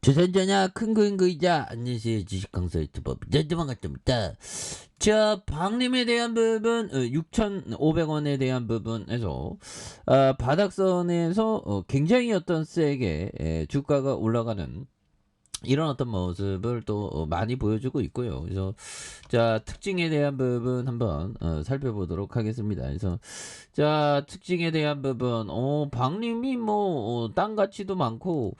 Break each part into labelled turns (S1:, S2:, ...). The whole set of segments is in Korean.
S1: 주선자냐 큰그이자 안녕하세요 주식강사 유튜버 반갑습니다. 자 박림에 대한 부분 6,500원에 대한 부분에서 바닥선에서 굉장히 어떤 세게 주가가 올라가는 이런 어떤 모습을 또 많이 보여주고 있고요. 그래서 자 특징에 대한 부분 한번 살펴보도록 하겠습니다. 그래서 자 특징에 대한 부분 박님이 뭐 땅 가치도 많고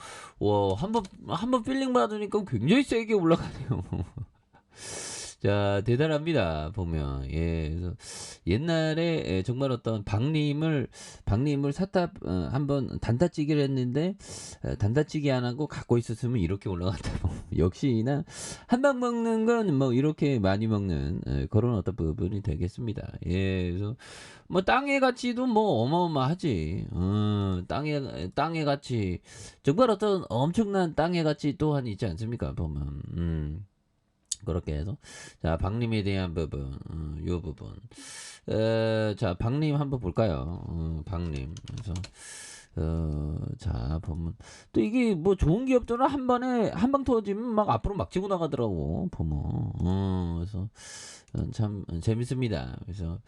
S1: 한번 필링 받으니까 굉장히 세게 올라가네요. 자 대단합니다 보면. 그래서 옛날에 정말 어떤 박님을 샀다 한번 단타찌기를 했는데 단타찌기 안 하고 갖고 있었으면 이렇게 올라갔다. 역시나 한 방 먹는 건 뭐 이렇게 많이 먹는 그런 어떤 부분이 되겠습니다. 그래서 뭐 땅의 가치도 뭐 어마어마하지. 땅의 가치 정말 어떤 엄청난 땅의 가치 또한 있지 않습니까 보면. 그렇게 해서 자 박림에 대한 부분 요 부분 자 박림 한번 볼까요. 박림 그래서 자 보면 또 이게 뭐 좋은 기업들은 한 번에 한 방 터지면 막 앞으로 막 치고 나가더라고 보면. 그래서 참 재밌습니다. 그래서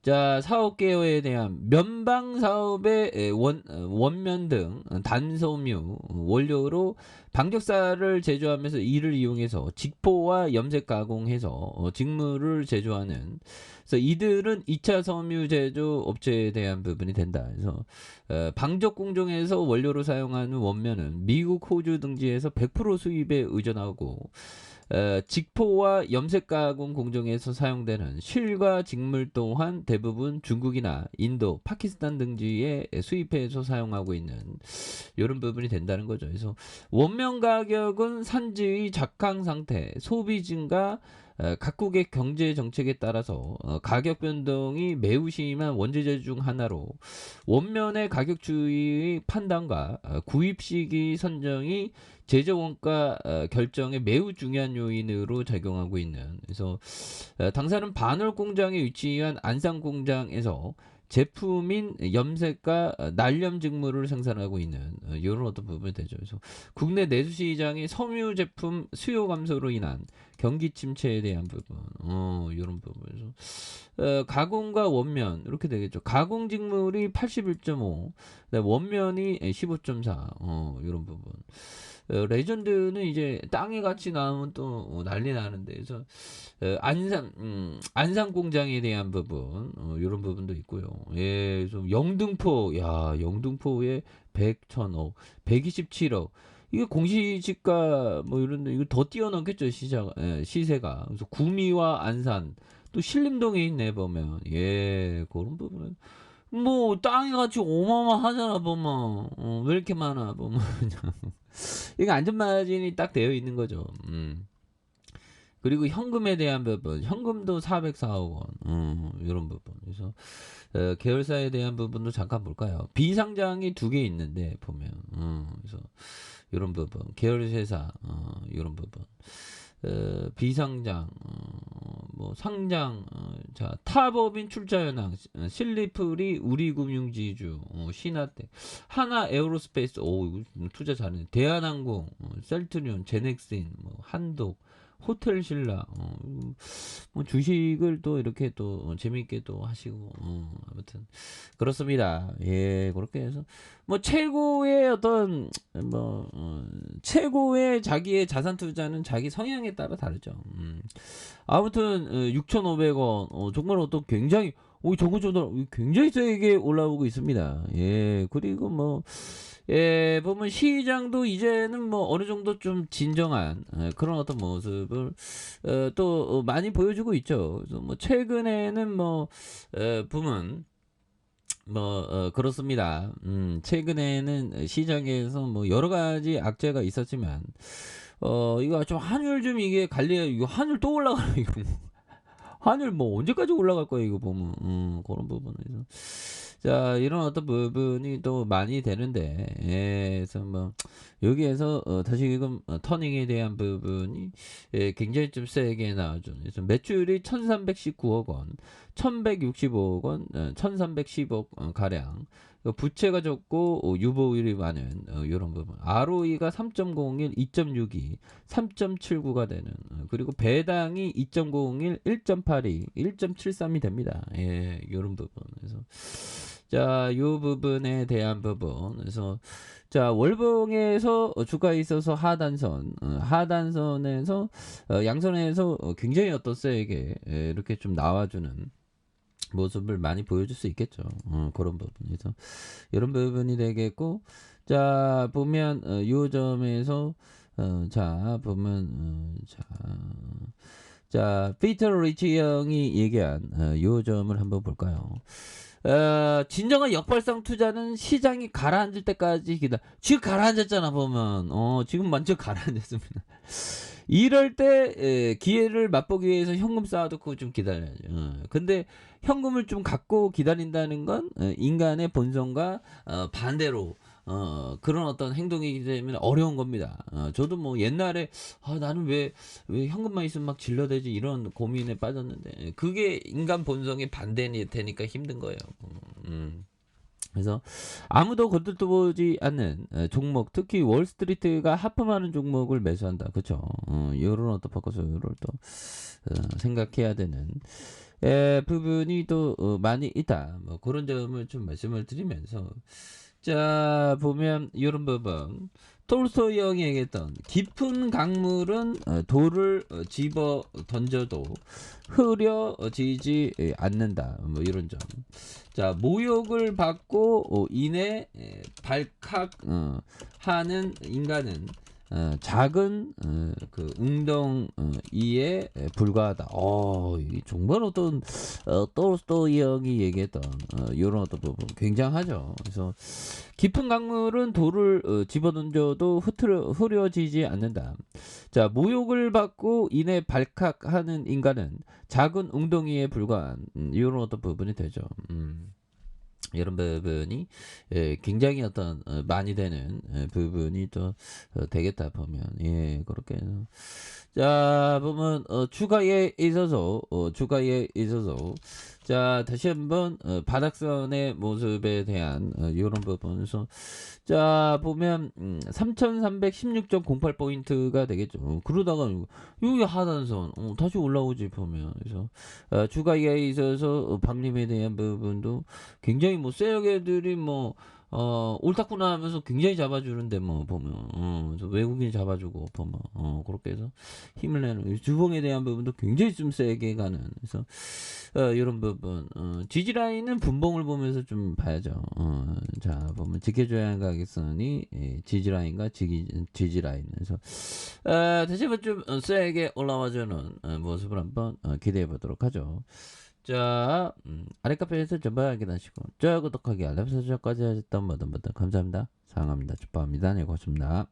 S1: 자 사업개요에 대한 면방 사업의 원면 등 단섬유 원료로 방적사를 제조하면서 이를 이용해서 직포와 염색 가공해서 직물을 제조하는, 그래서 이들은 2차 섬유 제조 업체에 대한 부분이 된다. 그래서 방적 공정에서 원료로 사용하는 원면은 미국, 호주 등지에서 100% 수입에 의존하고 직포와 염색 가공 공정에서 사용되는 실과 직물 또한 대부분 중국이나 인도, 파키스탄 등지에 수입해서 사용하고 있는 이런 부분이 된다는 거죠. 그래서 원면 가격은 산지의 작황 상태, 소비 증가, 각국의 경제 정책에 따라서 가격 변동이 매우 심한 원재재 중 하나로 원면의 가격 추이의 판단과 구입 시기 선정이 제조 원가 결정에 매우 중요한 요인으로 작용하고 있는, 그래서 당사는 반월 공장에 위치한 안산 공장에서 제품인 염색과 날염 직물을 생산하고 있는 이런 어떤 부분이 되죠. 그래서 국내 내수 시장의 섬유 제품 수요 감소로 인한 경기 침체에 대한 부분, 이런 부분에서 가공과 원면 이렇게 되겠죠. 가공 직물이 81.5, 원면이 15.4, 이런 부분. 레전드는 이제 땅의 가치 나오면 또 난리 나는데, 그래서 안산 공장에 대한 부분 이런 부분도 있고요. 그래서 영등포, 영등포에 100, 1000억, 127억. 이게 공시지가 뭐 이런데 이거 더 뛰어넘겠죠 시세가. 그래서 구미와 안산 또 신림동에 있네 보면. 그런 부분은 뭐 땅의 가치 어마어마하잖아 보면. 왜 이렇게 많아 보면. 이게 안전마진이 딱 되어 있는 거죠. 그리고 현금에 대한 부분, 현금도 404억 원, 이런 부분. 그래서 계열사에 대한 부분도 잠깐 볼까요? 비상장이 두 개 있는데 보면, 그래서 이런 부분, 계열회사, 이런 부분. 비상장, 뭐 상장, 자 타법인 출자현황, 실리프리, 우리금융지주, 신한테, 하나 에어로스페이스, 이거 투자 잘했네. 대한항공, 셀트리온, 제넥신, 뭐 한독, 호텔 신라, 뭐 주식을 또 이렇게 또 재미있게 또 하시고, 아무튼 그렇습니다. 그렇게 해서 뭐 최고의 어떤 뭐 최고의 자기의 자산 투자는 자기 성향에 따라 다르죠. 아무튼 6,500원 정말 어떤 굉장히 저거 굉장히 세게 올라오고 있습니다. 그리고 뭐 보면 시장도 이제는 뭐 어느 정도 좀 진정한 그런 어떤 모습을 또 많이 보여주고 있죠. 그래서 뭐 최근에는 뭐 보면 뭐 그렇습니다. 최근에는 시장에서 뭐 여러 가지 악재가 있었지만 이거 좀 환율 좀 이게 이거 환율 또 올라가네 이거. 환율 뭐 언제까지 올라갈 거야 이거 보면. 그런 부분에서 자 이런 어떤 부분이 또 많이 되는데, 그래서 뭐 여기에서 다시금 터닝에 대한 부분이 굉장히 좀 세게 나와준. 그래서 매출이 1319억 원, 1165억 원, 1310억 가량. 부채가 적고 유보율이 많은 요런 부분. ROE가 3.01, 2.62, 3.79가 되는 그리고 배당이 2.001, 1.82, 1.73이 됩니다. 예, 요런 부분. 그래서 자, 요 부분에 대한 부분. 그래서 자, 월봉에서 주가에 있어서 하단선, 하단선에서 양선에서 굉장히 어떤 세게 이렇게 좀 나와주는 모습을 많이 보여줄 수 있겠죠. 그런 부분에서 이런 부분이 되겠고, 자 보면 요 점에서 자 보면 자 피터 리치 형이 얘기한 요 점을 한번 볼까요? 진정한 역발상 투자는 시장이 가라앉을 때까지 지금 가라앉았잖아 보면 지금 완전 가라앉았습니다. 이럴 때 기회를 맛보기 위해서 현금 쌓아두고 좀 기다려야죠. 근데 현금을 좀 갖고 기다린다는 건 인간의 본성과 반대로 그런 어떤 행동이기 때문에 어려운 겁니다. 저도 뭐 옛날에 나는 왜 현금만 있으면 막 질러대지 이런 고민에 빠졌는데 그게 인간 본성의 반대니 되니까 힘든 거예요. 그래서 아무도 거들떠 보지 않는 종목, 특히 월스트리트가 하품하는 종목을 매수한다. 그렇죠? 요런 어떤 포커스를 또 생각해야 되는 부분이 또 많이 있다. 뭐 그런 점을 좀 말씀을 드리면서 자 보면 이런 부분 톨스토이 형이 얘기했던 깊은 강물은 돌을 집어 던져도 흐려지지 않는다. 뭐 이런 점. 자 모욕을 받고 인해 발칵하는 인간은 작은 그 웅덩이에 불과하다. 이 정말 어떤 톨스토이 형이 얘기했던 이런 어떤 부분 굉장하죠. 그래서 깊은 강물은 돌을 집어던져도 흐려지지 않는다. 자 모욕을 받고 인해 발칵하는 인간은 작은 웅덩이에 불과한 이런 어떤 부분이 되죠. 이런 부분이 굉장히 어떤 많이 되는 부분이 또 되겠다 보면 그렇게 해서 자 보면 주가에 있어서 자 다시 한번 바닥선의 모습에 대한 이런 부분에서 자 보면 3316.08포인트가 되겠죠. 그러다가 여기 하단선 다시 올라오지 보면 그래서 주가에 있어서 박림에 대한 부분도 굉장히 뭐 세력애들이 뭐 옳다구나 하면서 굉장히 잡아주는데 뭐 보면 외국인이 잡아주고 보면 그렇게 해서 힘을 내는 주봉에 대한 부분도 굉장히 좀 세게 가는 그래서 이런 부분 지지라인은 분봉을 보면서 좀 봐야죠. 자 보면 지켜줘야 하는 가격선이 지지라인과 지지라인 그래서 다시 한번 좀 세게 올라와주는 모습을 한번 기대해 보도록 하죠. 자, 아래 카페에서 전부 확인하시고, 좋아요, 구독하기, 알람 설정까지 하셨던 모든 분들 감사합니다. 사랑합니다. 축복합니다. 네, 고맙습니다.